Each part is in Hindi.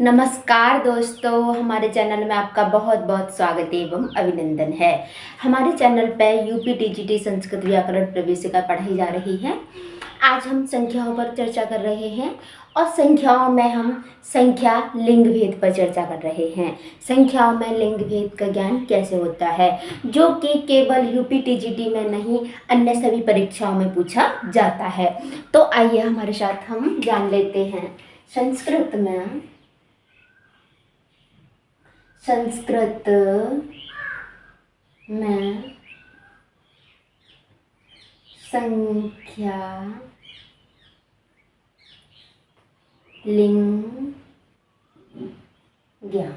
नमस्कार दोस्तों, हमारे चैनल में आपका बहुत बहुत स्वागत एवं अभिनंदन है। हमारे चैनल पर यूपी टीजीटी संस्कृत व्याकरण प्रवेशिका पढ़ाई जा रही है। आज हम संख्याओं पर चर्चा कर रहे हैं और संख्याओं में हम संख्या लिंग भेद पर चर्चा कर रहे हैं। संख्याओं में लिंग भेद का ज्ञान कैसे होता है, जो कि केवल यूपी टीजीटी में नहीं अन्य सभी परीक्षाओं में पूछा जाता है। तो आइए हमारे साथ हम जान लेते हैं। संस्कृत में संख्या लिंग ज्ञान,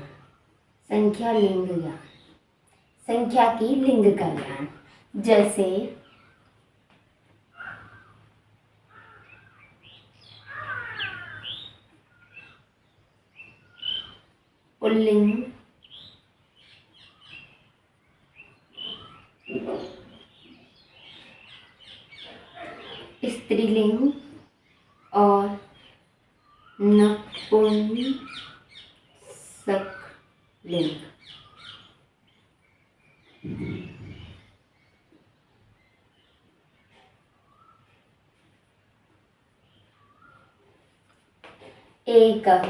संख्या लिंग ज्ञान, संख्या की लिंग का ज्ञान। जैसे पुल्लिंग, स्त्रीलिंग और नपुंसकलिंग। एकः,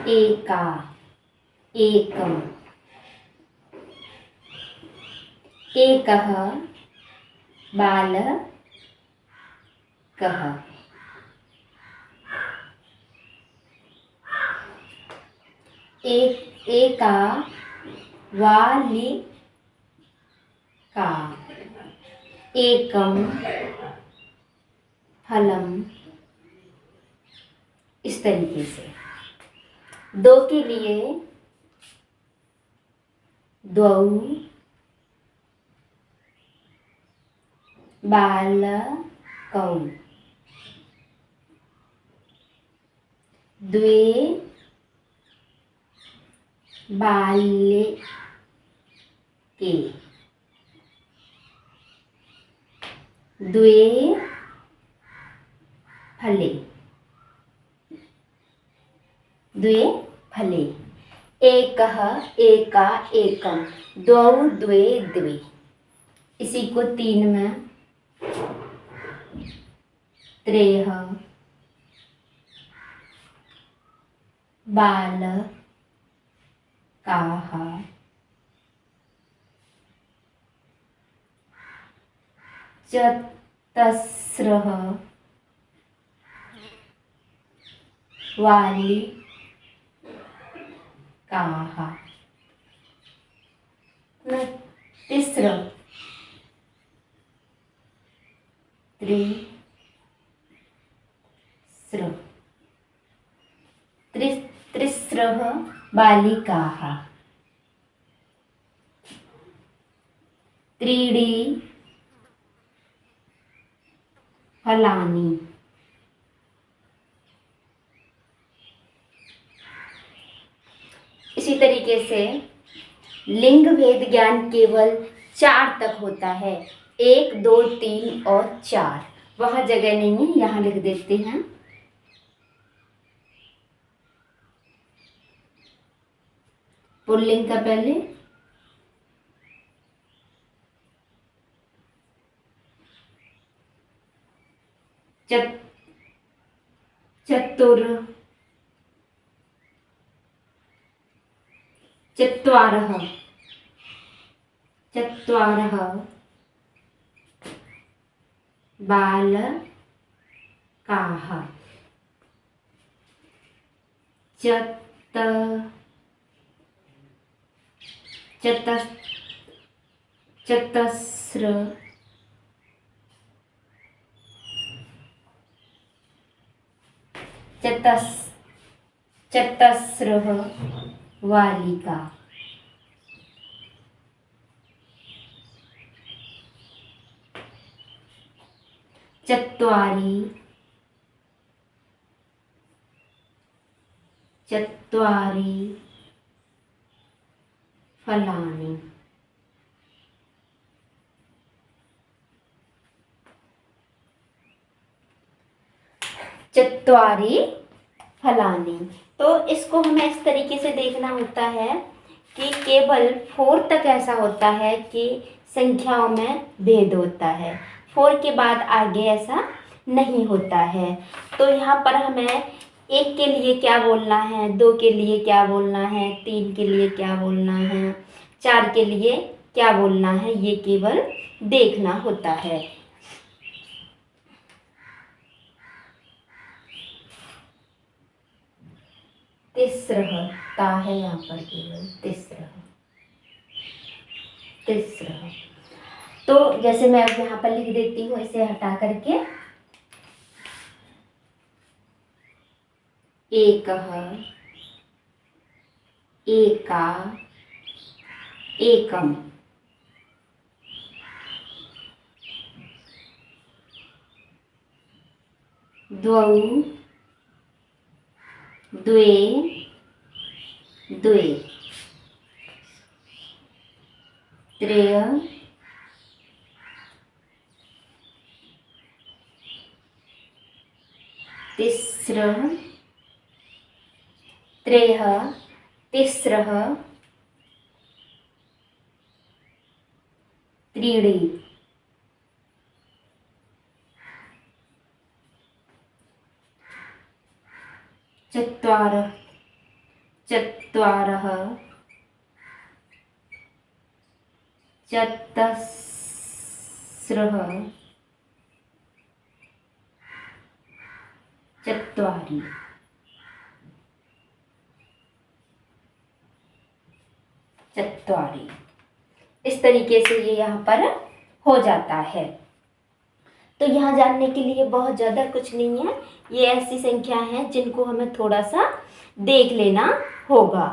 एका, एकम्, एकः बालकः, एका बालिका, एकम फलम। इस तरीके से दो के लिए द्वौ, बालकौ, द्वे बालिके, द्वे फले, द्वे फले। एकः, एका, एकम, द्वौ, द्वे, द्वे। इसी को तीन में त्रेयः, बालकाः, चतस्रः, बालिकाः, तिस्रः, त्रिस्रः, त्रिस्रः बालिकाः, त्रीणि फलानि, इसी तरीके से लिंग भेद ज्ञान केवल 4 तक होता है। 1, 2, 3 और 4। वहां जगह नहीं है, यहाँ लिख देते हैं। पुल्लिंग का पहले चतुर, चत्वारः, चत्वारः बालकाः, चतस्र, चतस्रः बालिका, चत्वारि, फलानि। चत्वारि फलानि। तो इसको हमें इस तरीके से देखना होता है कि केवल 4 तक ऐसा होता है कि संख्याओं में भेद होता है, 4 के बाद आगे ऐसा नहीं होता है। तो यहाँ पर हमें 1 के लिए क्या बोलना है, 2 के लिए क्या बोलना है, 3 के लिए क्या बोलना है, 4 के लिए क्या बोलना है, ये केवल देखना होता है। तिस्रः ता है यहाँ पर केवल तिस्रः। तो जैसे मैं अब यहाँ पर लिख देती हूँ इसे हटा करके, एकः, एका, एकम, द्वौ, द्वे, द्वे, त्रय, तिस्रः, त्रयः, तिस्रः, त्रीणि, चत्वारः, चत्वारः, चतस्रः, चत्वारि, चत्वारि। इस तरीके से ये यहाँ पर हो जाता है। तो यहाँ जानने के लिए बहुत ज़्यादा कुछ नहीं है, ये ऐसी संख्या हैं जिनको हमें थोड़ा सा देख लेना होगा।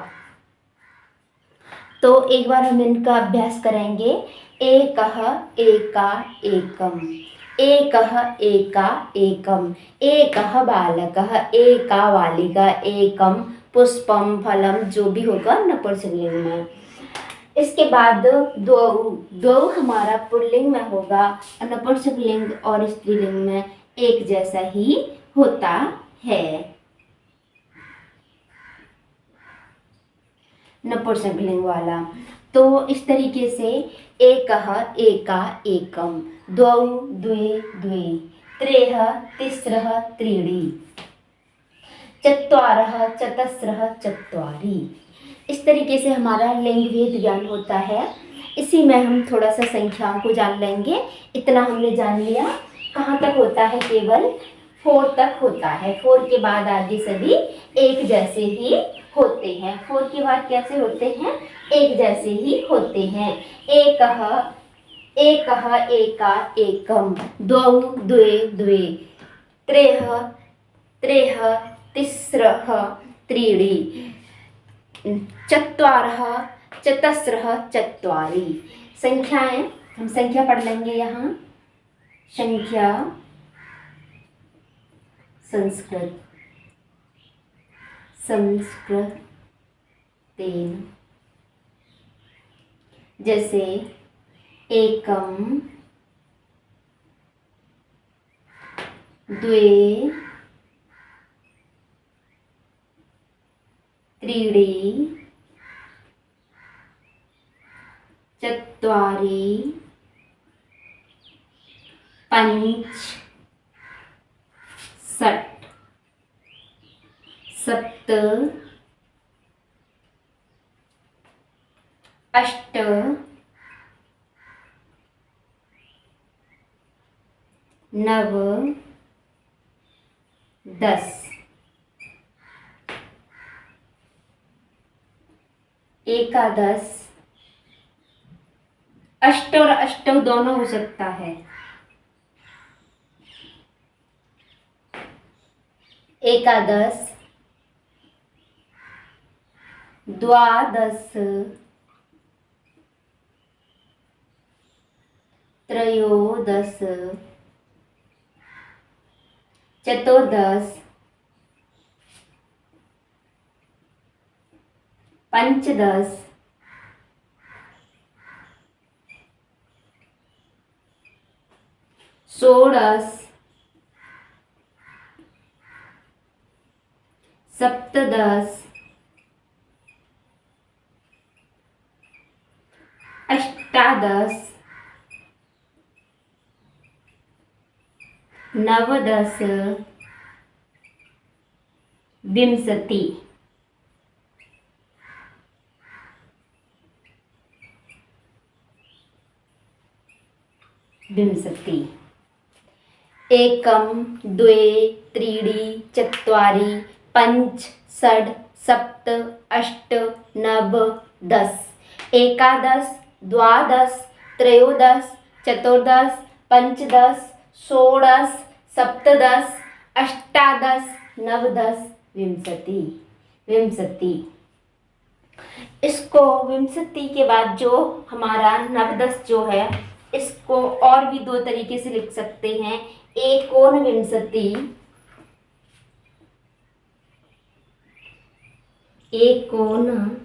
तो एक बार हम इनका अभ्यास करेंगे। एकः, एका, एकम, एकः, एका, एकम, एकः बालकः, एका बालिका, एकम पुष्पम, फलम, जो भी होगा नपुंसकलिंग में। इसके बाद द्वौ, द्वौ हमारा पुल्लिंग में होगा, नपुंसकलिंग और स्त्रीलिंग में एक जैसा ही होता है, नपुंसकलिंग वाला। तो इस तरीके से एकः, एका, एकम, द्वौ, द्वे, द्वे, त्रयः, तिस्रः, त्रीणि, चत्वारः, चतस्रः, चत्वारि। इस तरीके से हमारा लिंग भेद ज्ञान होता है। इसी में हम थोड़ा सा संख्याओं को जान लेंगे। इतना हमने जान लिया। कहाँ तक होता है, केवल 4 तक होता है। 4 के बाद आगे सभी एक जैसे ही होते हैं। 4 के बाद कैसे होते हैं, एक जैसे ही होते हैं। एकः, एकः, एका, एकम, द्वौ, द्वे, द्वे, त्रयः, त्रयः, तिस्रः, त्रीणि, चत्वारः, चतस्रः, चत्वारि। संख्याएं हम संख्या पढ़ लेंगे यहाँ। संख्या संस्कृत, संस्कृतेन, जैसे एकम, द्वे, त्रीणि, चत्वारि, पंच, षट्, सप्त, अष्ट, नव, 10। एकादश, अष्ट और अष्टव दोनों हो सकता है। एकादश, द्वादश, त्रयोदश, चतुर्दश, पंचदश, षोडश, सप्तदश, अष्टादश, नवदश, विंशति। विंशति। एकम, द्वे, त्रीणि, चत्वारि, पंच, षड्, सप्त, अष्ट, नव, दश। एकादश, द्वादश, त्रयोदश, चतुर्दश, पंचदश, षोडश, सप्तदश, अष्टादश, नवदश, विंशति। विंशति। इसको विंशति के बाद जो हमारा नवदश जो है, इसको और भी दो तरीके से लिख सकते हैं। एकोनविंशति, एकोनविंशति,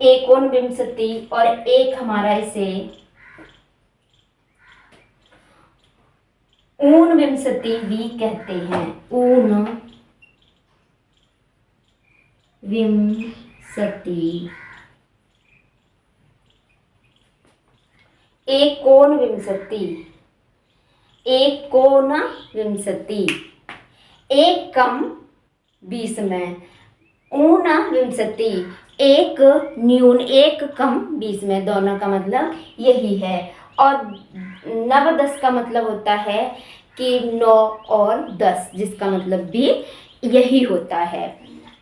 एकोनविंशति। और एक हमारा इसे ऊनविंशति भी कहते हैं। ऊनविंशति। एकोनविंशति, एकोनविंशति। एक कम 20 में। ऊनविंशति, एक न्यून, एक कम 20 में, दोनों का मतलब यही है। और नवदश का मतलब होता है कि 9 और 10, जिसका मतलब भी यही होता है।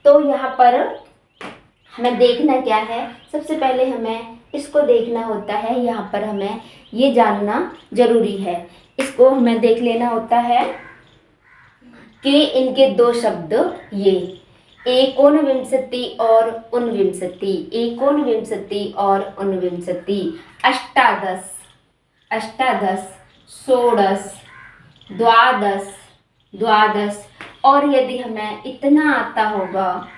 तो यहाँ पर हमें देखना क्या है, सबसे पहले हमें इसको देखना होता है। यहाँ पर हमें ये जानना जरूरी है, इसको हमें देख लेना होता है कि इनके दो शब्द ये एकोनविंशति और ऊनविंशति, एकोनविंशति और ऊनविंशति। अष्टादश, अष्टादश, षोडश, द्वादश, द्वादश। और यदि हमें इतना आता होगा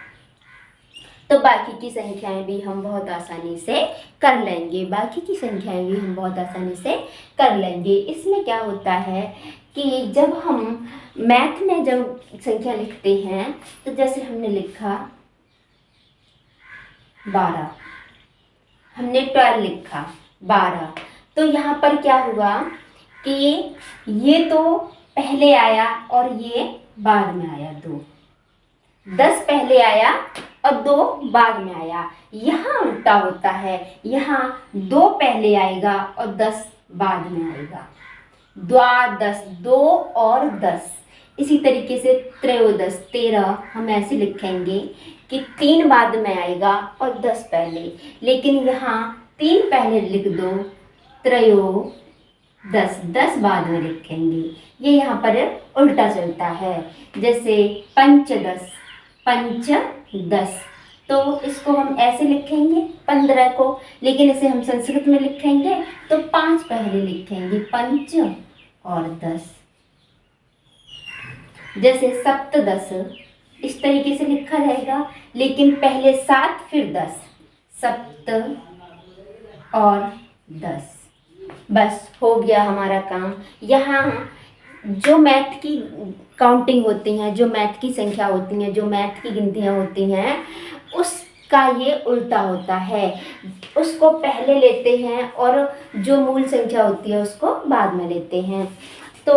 तो बाकी की संख्याएं भी हम बहुत आसानी से कर लेंगे, बाकी की संख्याएं भी हम बहुत आसानी से कर लेंगे। इसमें क्या होता है कि जब हम मैथ में जब संख्या लिखते हैं, तो जैसे हमने लिखा 12, हमने 12 लिखा 12, तो यहाँ पर क्या हुआ कि ये तो पहले आया और ये बाद में आया। 2, 10 पहले आया और 2 बाद में आया। यहाँ उल्टा होता है, यहाँ 2 पहले आएगा और 10 बाद में आएगा। द्वादश, 2 और 10। इसी तरीके से त्रयोदश, 13 हम ऐसे लिखेंगे कि 3 बाद में आएगा और 10 पहले, लेकिन यहाँ 3 पहले लिख दो, त्रयोदश, 10 बाद में लिखेंगे। ये यहाँ पर उल्टा चलता है। जैसे पंचदश, पंचदश, तो इसको हम ऐसे लिखेंगे 15 को, लेकिन इसे हम संस्कृत में लिखेंगे तो 5 पहले लिखेंगे, पंच और 10। जैसे सप्तदश, इस तरीके से लिखा रहेगा, लेकिन पहले 7 फिर 10, सप्त और 10। बस हो गया हमारा काम। यहाँ जो मैथ की काउंटिंग होती हैं, जो मैथ की संख्या होती हैं, जो मैथ की गिनतियाँ होती हैं, उसका ये उल्टा होता है। उसको पहले लेते हैं और जो मूल संख्या होती है उसको बाद में लेते हैं। तो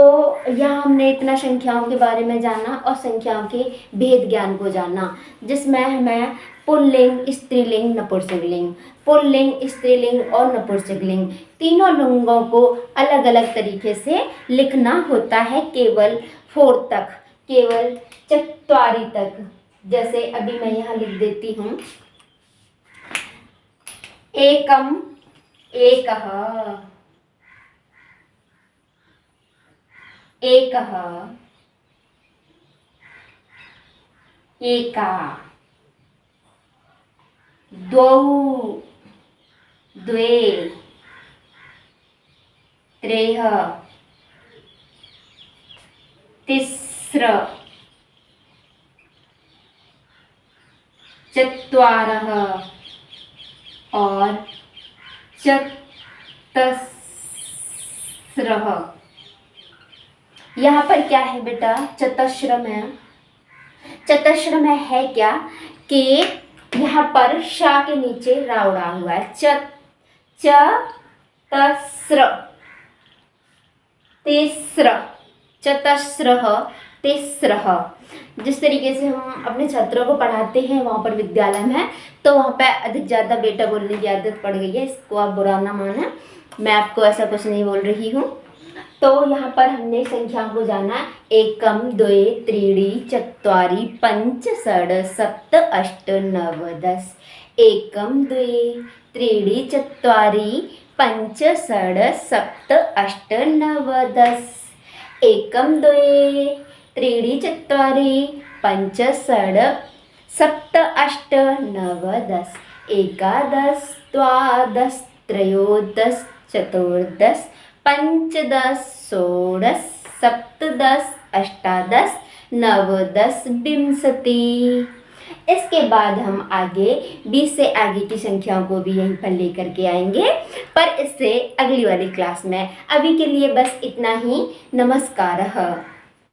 यहाँ हमने इतना संख्याओं के बारे में जाना और संख्याओं के भेद ज्ञान को जाना, जिसमें हमें पुल्लिंग, स्त्रीलिंग, नपुंसकलिंग, पुल्लिंग, स्त्रीलिंग और नपुंसकलिंग तीनों लिंगों को अलग अलग तरीके से लिखना होता है, केवल 4 तक, केवल 4 तक। जैसे अभी मैं यहाँ लिख देती हूँ, एकम, एकः, एकः, एका, द्वौ, द्वे, त्रेः, तिस्र, चत्वारः और चतस्र। चतस्रः। यहाँ पर क्या है बेटा, चतस्र में, चतस्र में है क्या कि यहाँ पर शा के नीचे रा उड़ा हुआ है, चतस्र, तिस्र, चतस्रः तिस्रः। जिस तरीके से हम अपने छात्रों को पढ़ाते हैं वहाँ पर विद्यालय में, तो वहाँ पे अधिक ज़्यादा बेटा बोलने की आदत पड़ गई है, इसको आप बुरा ना माने, मैं आपको ऐसा कुछ नहीं बोल रही हूँ। तो यहाँ पर हमने संख्याओं को जाना, एकम द्वे त्रीणि चत्वारि पंच षड् सप्त अष्ट नव दस। एकम द्वे त्रीणि चत्वारि पंच षड् सप्त अष्ट नव दस। एकम द्वे त्रीणि चत्वारि पंच षड् सप्त अष्ट नव दस। एकादश द्वादश त्रयोदश चतुर्दश पंचदश षोडश सप्तदश अष्टादश नवदश विंशति। इसके बाद हम आगे 20 से आगे की संख्याओं को भी यहीं पर लेकर के आएंगे, पर इससे अगली वाली क्लास में। अभी के लिए बस इतना ही। नमस्कार।